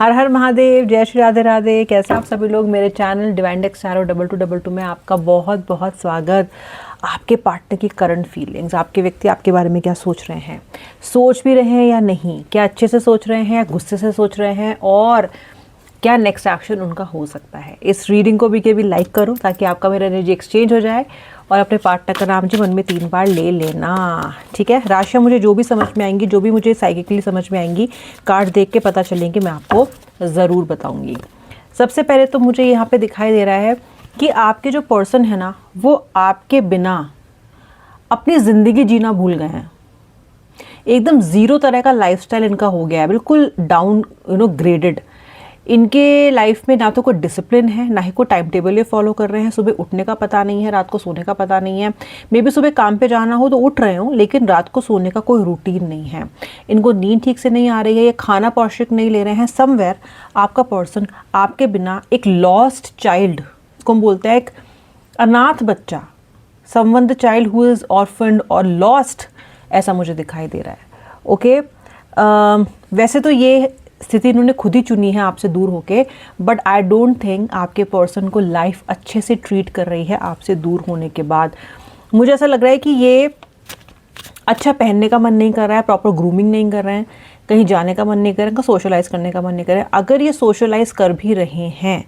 हर हर महादेव, जय श्री राधे राधे। कैसे आप सभी लोग। मेरे चैनल डिवाइन डेक्स टैरो 2222 में आपका बहुत बहुत स्वागत। आपके पार्टनर की करंट फीलिंग्स, आपके व्यक्ति आपके बारे में क्या सोच रहे हैं, सोच भी रहे हैं या नहीं, क्या अच्छे से सोच रहे हैं या गुस्से से सोच रहे हैं, और क्या नेक्स्ट एक्शन उनका हो सकता है। इस रीडिंग को भी लाइक करो ताकि आपका मेरा एनर्जी एक्सचेंज हो जाए। और अपने पार्टनर का नाम जी मन में 3 बार ले लेना, ठीक है। राशियाँ मुझे जो भी समझ में आएंगी, जो भी मुझे साइकिकली समझ में आएंगी, कार्ड देख के पता चलेंगे, मैं आपको ज़रूर बताऊंगी। सबसे पहले तो मुझे यहाँ पे दिखाई दे रहा है कि आपके जो पर्सन है ना, वो आपके बिना अपनी ज़िंदगी जीना भूल गए हैं। एकदम ज़ीरो तरह का लाइफस्टाइल इनका हो गया है, बिल्कुल डाउन ग्रेडेड। इनके लाइफ में ना तो कोई डिसिप्लिन है, ना ही कोई टाइम टेबल ये फॉलो कर रहे हैं। सुबह उठने का पता नहीं है, रात को सोने का पता नहीं है। मे बी सुबह काम पे जाना हो तो उठ रहे हो, लेकिन रात को सोने का कोई रूटीन नहीं है। इनको नींद ठीक से नहीं आ रही है, ये खाना पौष्टिक नहीं ले रहे हैं। समवेयर आपका पर्सन आपके बिना एक लॉस्ट चाइल्ड, इसको हम बोलते हैं एक अनाथ बच्चा, someone the child who is orphaned और लॉस्ट, ऐसा मुझे दिखाई दे रहा है। ओके, वैसे तो ये स्थिति इन्होंने खुद ही चुनी है आपसे दूर होके, बट आई डोंट थिंक आपके पर्सन को लाइफ अच्छे से ट्रीट कर रही है आपसे दूर होने के बाद। मुझे ऐसा लग रहा है कि ये अच्छा पहनने का मन नहीं कर रहा है, प्रॉपर ग्रूमिंग नहीं कर रहे हैं, कहीं जाने का मन नहीं कर रहे हैं, सोशलाइज करने का मन नहीं कर रहे हैं। अगर ये सोशलाइज कर भी रहे हैं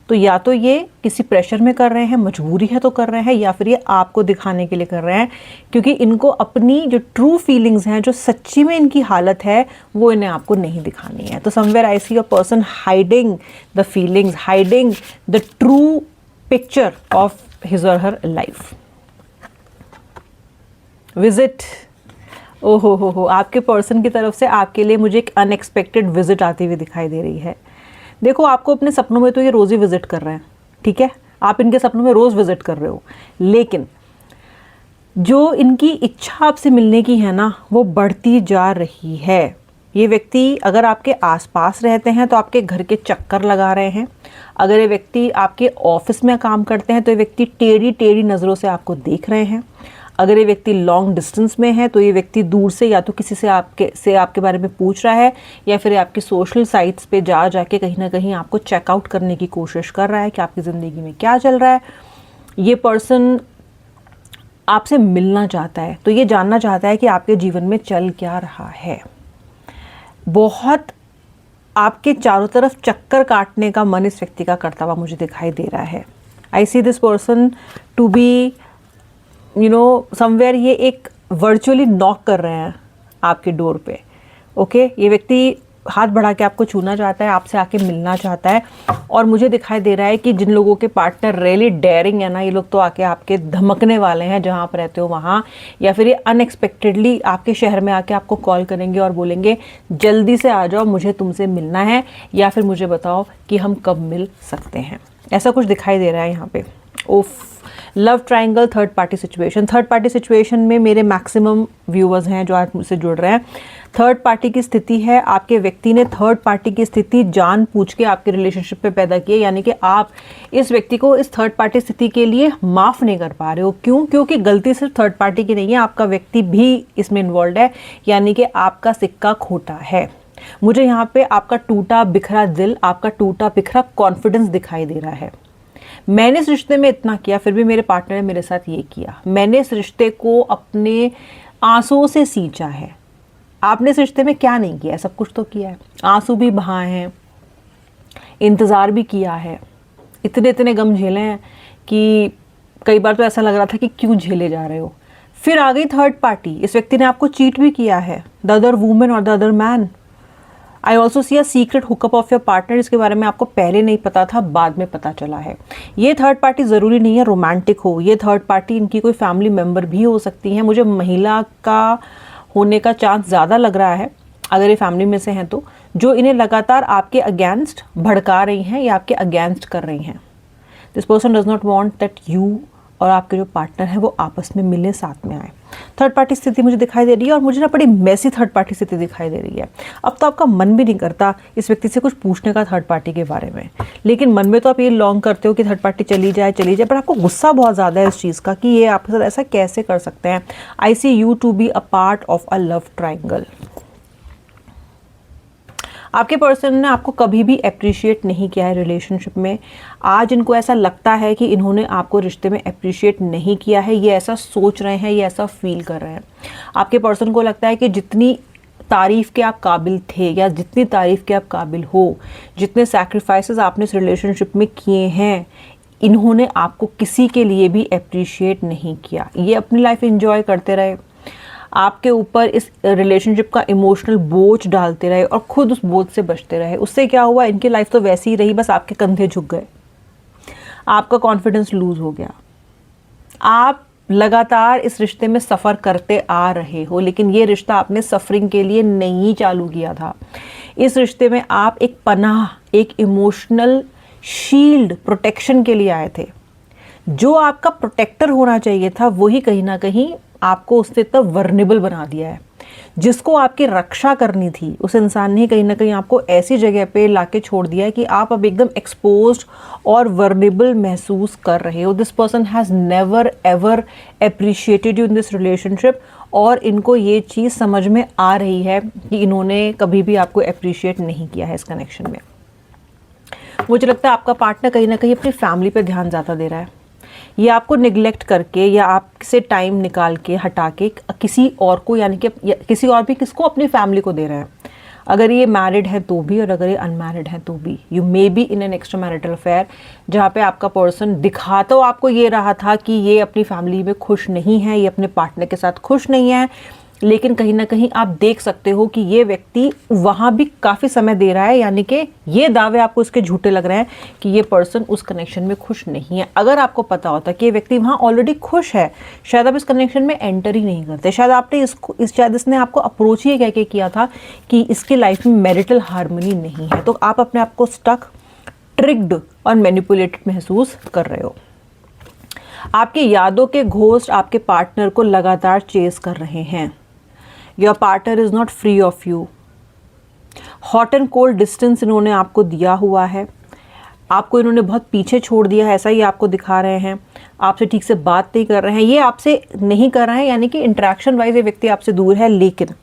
तो या तो ये किसी प्रेशर में कर रहे हैं, मजबूरी है तो कर रहे हैं, या फिर ये आपको दिखाने के लिए कर रहे हैं, क्योंकि इनको अपनी जो ट्रू फीलिंग्स हैं, जो सच्ची में इनकी हालत है, वो इन्हें आपको नहीं दिखानी है। तो somewhere I see a person hiding the feelings, hiding the true picture of his or her life. Visit, ओहो हो, आपके पर्सन की तरफ से आपके लिए मुझे एक अनएक्सपेक्टेड विजिट आती हुई दिखाई दे रही है। देखो, आपको अपने सपनों में तो ये रोज़ ही विजिट कर रहे हैं, ठीक है, आप इनके सपनों में रोज़ विजिट कर रहे हो, लेकिन जो इनकी इच्छा आपसे मिलने की है ना, वो बढ़ती जा रही है। ये व्यक्ति अगर आपके आसपास रहते हैं तो आपके घर के चक्कर लगा रहे हैं। अगर ये व्यक्ति आपके ऑफिस में काम करते हैं तो ये व्यक्ति टेढ़ी टेढ़ी नज़रों से आपको देख रहे हैं। अगर ये व्यक्ति लॉन्ग डिस्टेंस में है तो ये व्यक्ति दूर से या तो किसी से आपके बारे में पूछ रहा है, या फिर आपकी सोशल साइट्स पे जाके कहीं ना कहीं आपको चेकआउट करने की कोशिश कर रहा है कि आपकी ज़िंदगी में क्या चल रहा है। ये पर्सन आपसे मिलना चाहता है, तो ये जानना चाहता है कि आपके जीवन में चल क्या रहा है। बहुत आपके चारों तरफ चक्कर काटने का मन इस व्यक्ति का करता हुआ मुझे दिखाई दे रहा है। I see this person to be somewhere ये एक वर्चुअली नॉक कर रहे हैं आपके डोर पे। ओके, ये व्यक्ति हाथ बढ़ा के आपको छूना चाहता है, आपसे आके मिलना चाहता है। और मुझे दिखाई दे रहा है कि जिन लोगों के पार्टनर रियली डेयरिंग है ना, ये लोग तो आके आपके धमकने वाले हैं जहाँ आप रहते हो वहाँ, या फिर ये अनएक्सपेक्टेडली आपके शहर में आके आपको कॉल करेंगे और बोलेंगे जल्दी से आ जाओ, मुझे तुमसे मिलना है, या फिर मुझे बताओ कि हम कब मिल सकते हैं। ऐसा कुछ दिखाई दे रहा है यहाँ पे। ओफ, love triangle, third party situation. Third party situation में मेरे मैक्सिमम व्यूअर्स हैं जो आज मुझसे जुड़ रहे हैं। थर्ड पार्टी की स्थिति है, आपके व्यक्ति ने थर्ड पार्टी की स्थिति जानबूझ के आपके रिलेशनशिप पे पैदा की है, यानी कि आप इस व्यक्ति को इस थर्ड पार्टी स्थिति के लिए माफ़ नहीं कर पा रहे हो। क्यों? क्योंकि गलती सिर्फ थर्ड पार्टी की नहीं है, आपका व्यक्ति भी इसमें इन्वॉल्व है, यानी कि आपका सिक्का खोटा है। मुझे यहाँ पे आपका टूटा बिखरा दिल, आपका टूटा बिखरा कॉन्फिडेंस दिखाई दे रहा है। मैंने इस रिश्ते में इतना किया, फिर भी मेरे पार्टनर ने मेरे साथ ये किया। मैंने इस रिश्ते को अपने आंसुओं से सींचा है। आपने इस रिश्ते में क्या नहीं किया है? सब कुछ तो किया है। आंसू भी बहाए हैं, इंतज़ार भी किया है, इतने इतने गम झेले हैं कि कई बार तो ऐसा लग रहा था कि क्यों झेले जा रहे हो। फिर आ गई थर्ड पार्टी, इस व्यक्ति ने आपको चीट भी किया है, द अदर वूमेन और the other man. I also see a secret hookup of your partner, इसके बारे में आपको पहले नहीं पता था, बाद में पता चला है। ये थर्ड पार्टी ज़रूरी नहीं है रोमांटिक हो, ये थर्ड पार्टी इनकी कोई फैमिली मेम्बर भी हो सकती है। मुझे महिला का होने का चांस ज़्यादा लग रहा है, अगर ये फैमिली में से हैं तो, जो इन्हें लगातार आपके अगेंस्ट भड़का रही हैं या आपके अगेंस्ट कर रही हैं। This person does not want that you और आपके जो पार्टनर है वो आपस में मिले, साथ में आए। थर्ड पार्टी स्थिति मुझे दिखाई दे रही है, और मुझे ना बड़ी मैसी थर्ड पार्टी स्थिति दिखाई दे रही है। अब तो आपका मन भी नहीं करता इस व्यक्ति से कुछ पूछने का थर्ड पार्टी के बारे में, लेकिन मन में तो आप ये लॉन्ग करते हो कि थर्ड पार्टी चली जाए, पर आपको गुस्सा बहुत ज़्यादा है इस चीज़ का कि ये आपके साथ ऐसा कैसे कर सकते हैं। I see you to be a part of a love triangle. आपके पर्सन ने आपको कभी भी अप्रिशिएट नहीं किया है रिलेशनशिप में। आज इनको ऐसा लगता है कि इन्होंने आपको रिश्ते में अप्रिशिएट नहीं किया है, ये ऐसा सोच रहे हैं, ये ऐसा फील कर रहे हैं। आपके पर्सन को लगता है कि जितनी तारीफ़ के आप काबिल थे या जितनी तारीफ़ के आप काबिल हो, जितने सैक्रिफाइसेस आपने इस रिलेशनशिप में किए हैं, इन्होंने आपको किसी के लिए भी अप्रिशिएट नहीं किया। ये अपनी लाइफ एंजॉय करते रहे, आपके ऊपर इस रिलेशनशिप का इमोशनल बोझ डालते रहे और खुद उस बोझ से बचते रहे। उससे क्या हुआ, इनकी लाइफ तो वैसी ही रही, बस आपके कंधे झुक गए, आपका कॉन्फिडेंस लूज हो गया। आप लगातार इस रिश्ते में सफ़र करते आ रहे हो, लेकिन ये रिश्ता आपने सफरिंग के लिए नहीं चालू किया था। इस रिश्ते में आप एक पनाह, एक इमोशनल शील्ड, प्रोटेक्शन के लिए आए थे। जो आपका प्रोटेक्टर होना चाहिए था वही कहीं ना कहीं आपको उससे इतना वर्नेबल बना दिया है। जिसको आपकी रक्षा करनी थी उस इंसान ने कहीं ना कहीं आपको ऐसी जगह पे लाके छोड़ दिया है कि आप अब एकदम एक्सपोज्ड और वर्नेबल महसूस कर रहे हो। This person has never ever appreciated you in this relationship, और इनको ये चीज़ समझ में आ रही है कि इन्होंने कभी भी आपको अप्रिशिएट नहीं किया है इस कनेक्शन में। मुझे लगता है आपका पार्टनर कहीं ना कहीं अपनी फैमिली पे ध्यान ज़्यादा दे रहा है। ये आपको निगलेक्ट करके या आपसे टाइम निकाल के हटा के किसी और को, यानी कि किसी और भी, किसको, अपनी फैमिली को दे रहे हैं। अगर ये मैरिड है तो भी और अगर ये अनमैरिड है तो भी। You may be in an extra marital affair जहाँ पे आपका पर्सन दिखा तो आपको ये रहा था कि ये अपनी फैमिली में खुश नहीं है, ये अपने पार्टनर के साथ खुश नहीं है, लेकिन कहीं ना कहीं आप देख सकते हो कि ये व्यक्ति वहाँ भी काफ़ी समय दे रहा है। यानी कि ये दावे आपको इसके झूठे लग रहे हैं कि ये पर्सन उस कनेक्शन में खुश नहीं है। अगर आपको पता होता कि ये व्यक्ति वहाँ ऑलरेडी खुश है, शायद आप इस कनेक्शन में एंटर ही नहीं करते। शायद आपने शायद इसने आपको अप्रोच ही कह के किया था कि इसकी लाइफ में मैरिटल हार्मनी नहीं है, तो आप अपने आप को स्टक, ट्रिग्ड और मैनिपुलेटेड महसूस कर रहे हो। आपकी यादों के घोस्ट आपके पार्टनर को लगातार चेस कर रहे हैं। Your partner is not free of you. Hot and cold distance इन्होंने आपको दिया हुआ है, आपको इन्होंने बहुत पीछे छोड़ दिया है, ऐसा ही आपको दिखा रहे हैं। आपसे ठीक से बात नहीं कर रहे हैं, ये आपसे नहीं कर रहे हैं, यानी कि इंटरेक्शन वाइज ये व्यक्ति आपसे दूर है, लेकिन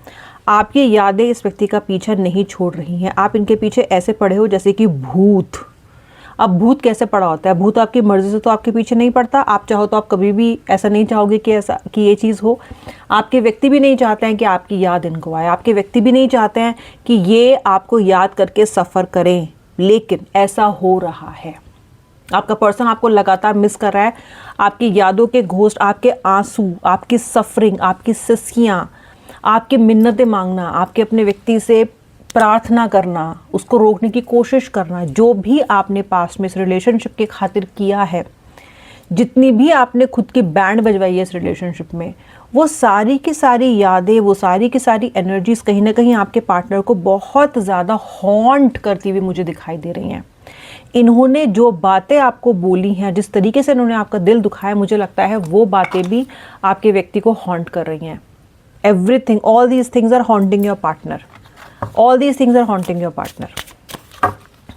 आपकी यादें इस व्यक्ति का पीछा नहीं छोड़ रही हैं। आप इनके पीछे ऐसे पड़े हो जैसे कि भूत। अब भूत कैसे पड़ा होता है? भूत आपकी मर्जी से तो आपके पीछे नहीं पड़ता। आप चाहो तो आप कभी भी ऐसा नहीं चाहोगे कि ये चीज़ हो। आपके व्यक्ति भी नहीं चाहते हैं कि आपकी याद इनको आए, आपके व्यक्ति भी नहीं चाहते हैं कि ये आपको याद करके सफ़र करें, लेकिन ऐसा हो रहा है। आपका पर्सन आपको लगातार मिस कर रहा है। आपकी यादों के घोस्ट, आपके आंसू, आपकी सफरिंग, आपकी सिसकियाँ, आपकी मिन्नतें मांगना, आपके अपने व्यक्ति से प्रार्थना करना, उसको रोकने की कोशिश करना, जो भी आपने पास्ट में इस रिलेशनशिप के खातिर किया है, जितनी भी आपने खुद की बैंड बजवाई है इस रिलेशनशिप में, वो सारी की सारी यादें, वो सारी की सारी एनर्जीज कहीं ना कहीं आपके पार्टनर को बहुत ज़्यादा हॉन्ट करती हुई मुझे दिखाई दे रही हैं। इन्होंने जो बातें आपको बोली हैं, जिस तरीके से इन्होंने आपका दिल दुखाया, मुझे लगता है वो बातें भी आपके व्यक्ति को हॉन्ट कर रही हैं। Everything, all these things are haunting your partner. All these things are haunting your partner.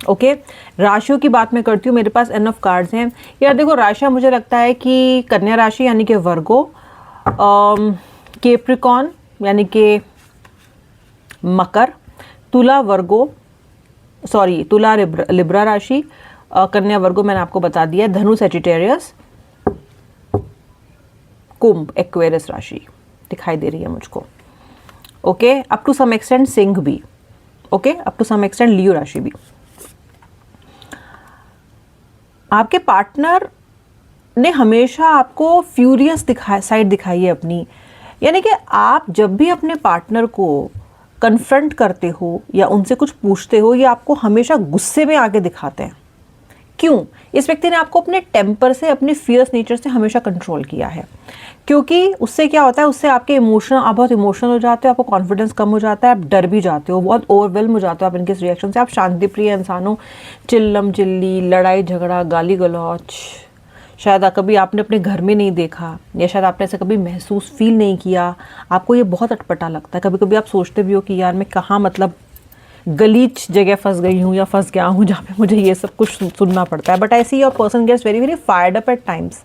Okay, राशियों की बात मैं करती हूँ, मेरे पास एन ऑफ कार्ड्स हैं। यार देखो, राशियाँ मुझे लगता है कि कन्या राशि यानी कि वर्गो, कैप्रिकॉर्न यानी कि मकर, तुला लिब्रा राशि, कन्या वर्गो मैंने आपको बता दिया, धनु सैजिटेरियस, कुंभ एक्वेरियस राशि दिखाई दे रही है मुझको। Okay, up to some extent सिंह भी, okay, up to some extent Leo राशि भी। आपके पार्टनर ने हमेशा आपको फ्यूरियस साइड दिखाई है अपनी, यानी कि आप जब भी अपने पार्टनर को कन्फ्रंट करते हो या उनसे कुछ पूछते हो, ये आपको हमेशा गुस्से में आके दिखाते हैं। क्यों? इस व्यक्ति ने आपको अपने टेम्पर से, अपने फियर्स नेचर से हमेशा कंट्रोल किया है, क्योंकि उससे क्या होता है, उससे आपके आप बहुत इमोशनल हो जाते हो, आपको कॉन्फिडेंस कम हो जाता है, आप डर भी जाते हो, बहुत ओवरवेल्म हो जाते हो आप इनके रिएक्शन से। आप शांतिप्रिय इंसान हो, चिल्लम चिल्ली, लड़ाई झगड़ा, गाली गलौच शायद कभी आपने अपने घर में नहीं देखा, या शायद आपने ऐसे कभी महसूस फील नहीं किया। आपको ये बहुत अटपटा लगता है। कभी कभी आप सोचते भी हो कि यार मैं कहाँ, मतलब गलीच जगह फंस गई हूँ या फंस गया हूँ जहाँ पे मुझे ये सब कुछ सुनना पड़ता है। But I see your person gets very very fired up at times,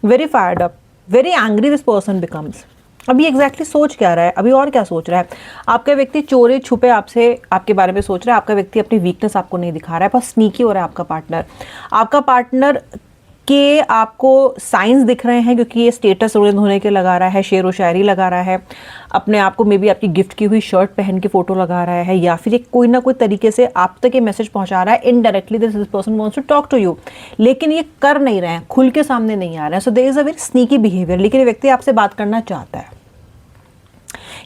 very fired up, very angry this person becomes. अभी एग्जैक्टली सोच क्या रहा है, अभी और क्या सोच रहा है? आपका व्यक्ति चोरी छुपे आपसे आपके बारे में सोच रहा है। आपका व्यक्ति अपनी वीकनेस आपको नहीं दिखा रहा है, बस स्नीकी हो रहा है आपका पार्टनर। आपका पार्टनर के आपको साइंस दिख रहे हैं, क्योंकि ये स्टेटस होने के लगा रहा है, शेर व शायरी लगा रहा है, अपने आप को मे बी आपकी गिफ्ट की हुई शर्ट पहन के फोटो लगा रहा है, या फिर एक कोई ना कोई तरीके से आप तक ये मैसेज पहुंचा रहा है indirectly this person wants to talk to you, लेकिन ये कर नहीं रहे हैं, खुल के सामने नहीं आ रहे हैं। So there is a very sneaky behaviour. लेकिन ये व्यक्ति आपसे बात करना चाहता है,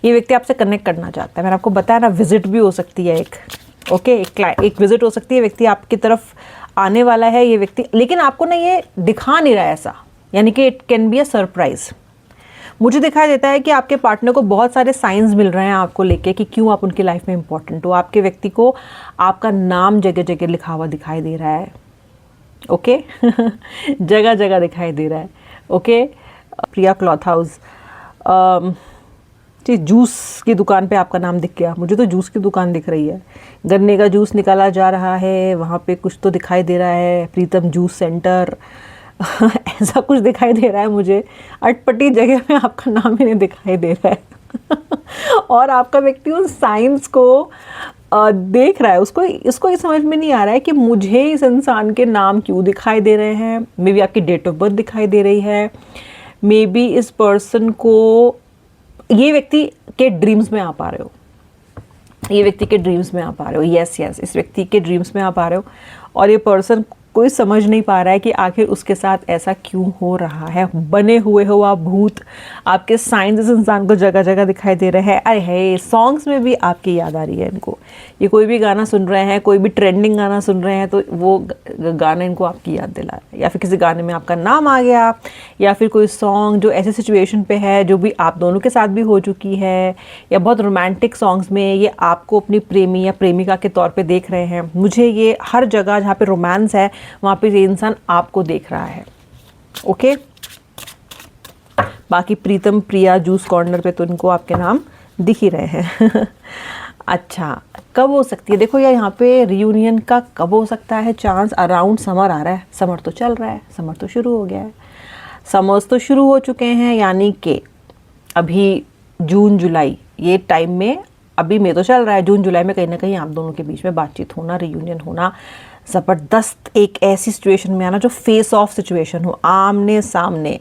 ये व्यक्ति आपसे कनेक्ट करना चाहता है। मैंने आपको बताया ना, विजिट भी हो सकती है एक, ओके, एक विजिट हो सकती है, व्यक्ति आपकी तरफ आने वाला है ये व्यक्ति, लेकिन आपको ना ये दिखा नहीं रहा है ऐसा, यानी कि it can be a surprise. मुझे दिखाई देता है कि आपके पार्टनर को बहुत सारे साइंस मिल रहे हैं आपको लेके कि क्यों आप उनकी लाइफ में इंपॉर्टेंट हो। आपके व्यक्ति को आपका नाम जगह जगह लिखा हुआ दिखाई दे रहा है, ओके जगह जगह दिखाई दे रहा है, ओके। प्रिया क्लॉथ हाउस, जी जूस की दुकान पे आपका नाम दिख गया, मुझे तो जूस की दुकान दिख रही है, गन्ने का जूस निकाला जा रहा है, वहाँ पे कुछ तो दिखाई दे रहा है, प्रीतम जूस सेंटर ऐसा कुछ दिखाई दे रहा है मुझे। अटपटी जगह में आपका नाम ही नहीं दिखाई दे रहा है और आपका व्यक्ति उन साइंस को देख रहा है, उसको ये समझ में नहीं आ रहा है कि मुझे इस इंसान के नाम क्यों दिखाई दे रहे हैं। मे बी आपकी डेट ऑफ बर्थ दिखाई दे रही है, मे बी इस पर्सन को ये व्यक्ति के ड्रीम्स में आप आ रहे हो, ये व्यक्ति के ड्रीम्स में आप आ रहे हो, यस यस, इस व्यक्ति के ड्रीम्स में आप आ रहे हो और ये पर्सन कोई समझ नहीं पा रहा है कि आखिर उसके साथ ऐसा क्यों हो रहा है। बने हुए हो आप भूत, आपके साइंस इस इंसान को जगह जगह दिखाई दे रहे हैं। अरे है, सॉन्ग्स में भी आपकी याद आ रही है इनको, ये कोई भी गाना सुन रहे हैं, कोई भी ट्रेंडिंग गाना सुन रहे हैं तो वो गाना इनको आपकी याद दिला रहा है, या फिर किसी गाने में आपका नाम आ गया, या फिर कोई सॉन्ग जो ऐसे सिचुएशन पे है जो भी आप दोनों के साथ भी हो चुकी है, या बहुत रोमांटिक सॉन्ग्स में ये आपको अपनी प्रेमी या प्रेमिका के तौर पे देख रहे हैं। मुझे ये हर जगह जहाँ पे रोमांस है वहाँ पे ये इंसान आपको देख रहा है, ओके। बाकी प्रीतम प्रिया जूस कॉर्नर पे तो इनको आपके नाम दिख ही रहे हैं अच्छा, कब हो सकती है? देखो यार, यहाँ पे रियूनियन का कब हो सकता है चांस? अराउंड समर आ रहा है, समर तो चल रहा है, समर तो शुरू हो गया है, समर्स तो शुरू हो चुके हैं, यानी कि अभी जून जुलाई ये टाइम में, अभी मई तो चल रहा है, जून जुलाई में कहीं ना कहीं आप दोनों के बीच में बातचीत होना, रियूनियन होना, ज़बरदस्त एक ऐसी सिचुएशन में आना जो फेस ऑफ सिचुएशन हो, आमने सामने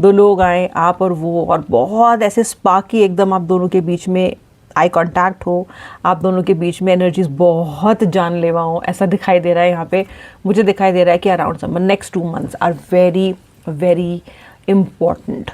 दो लोग आए, आप और वो, और बहुत ऐसे स्पार्की एकदम आप दोनों के बीच में आई कांटेक्ट हो, आप दोनों के बीच में एनर्जीज बहुत जानलेवा हो, ऐसा दिखाई दे रहा है यहाँ पे। मुझे दिखाई दे रहा है कि around summer next 2 months are very very important,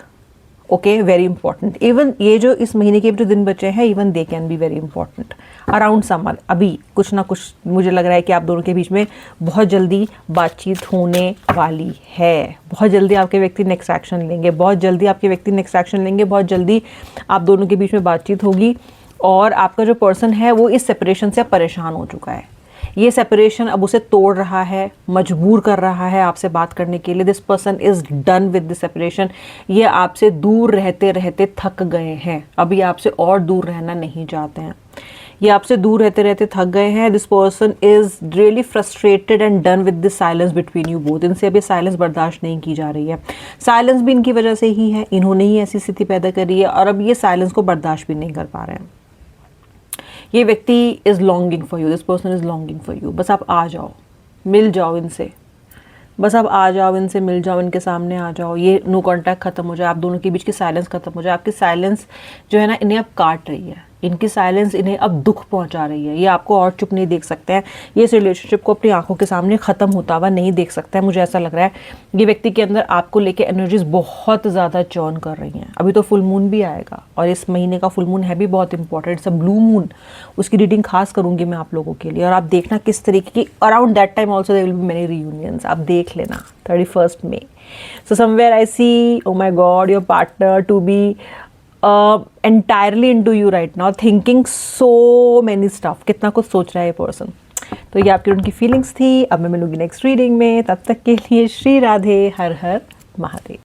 okay, very important. Even ये जो इस महीने के जो दिन बचे हैं, even they can be very important around summer. अभी कुछ ना कुछ मुझे लग रहा है कि आप दोनों के बीच में बहुत जल्दी बातचीत होने वाली है, बहुत जल्दी आपके व्यक्ति नेक्स्ट एक्शन लेंगे, बहुत जल्दी आपके व्यक्ति नेक्स्ट एक्शन लेंगे, बहुत जल्दी आप दोनों के बीच में बातचीत होगी। और आपका जो पर्सन है वो इस सेपरेशन से परेशान हो चुका है, ये सेपरेशन अब उसे तोड़ रहा है, मजबूर कर रहा है आपसे बात करने के लिए। This person is done with this separation, ये आपसे दूर रहते रहते थक गए हैं, अब ये आपसे और दूर रहना नहीं चाहते हैं, ये आपसे दूर रहते रहते थक गए हैं। This person is really frustrated and done with this silence between you both. इनसे अभी साइलेंस बर्दाश्त नहीं की जा रही है, साइलेंस भी इनकी वजह से ही है, इन्होंने ही ऐसी स्थिति पैदा करी है और अब ये साइलेंस को बर्दाश्त भी नहीं कर पा रहे हैं। ये व्यक्ति is longing for you, this person is longing for you. बस आप आ जाओ, मिल जाओ इनसे, बस आप आ जाओ इनसे, मिल जाओ, इनके सामने आ जाओ, ये नो कांटेक्ट खत्म हो जाए, आप दोनों के बीच की साइलेंस खत्म हो जाए। आपकी साइलेंस जो है ना, इन्हें अब काट रही है, इनकी साइलेंस इन्हें अब दुख पहुंचा रही है। ये आपको और चुप नहीं देख सकते हैं, ये इस रिलेशनशिप को अपनी आंखों के सामने ख़त्म होता हुआ नहीं देख सकते हैं। मुझे ऐसा लग रहा है ये व्यक्ति के अंदर आपको लेके एनर्जीज बहुत ज़्यादा चर्न कर रही हैं। अभी तो फुल मून भी आएगा और इस महीने का फुल मून है भी बहुत important, it's a blue moon. उसकी रीडिंग खास करूँगी मैं आप लोगों के लिए, और आप देखना किस तरीके की around that time also there will be many reunions, आप देख लेना 31 मई। So somewhere I see, oh my God, your partner to be entirely into you right now, thinking so many stuff, कितना कुछ सोच रहा है ये पर्सन। तो ये आपकी उनकी फीलिंग्स थी। अब मैं मिलूंगी नेक्स्ट रीडिंग में, तब तक के लिए श्री राधे, हर हर महादेव।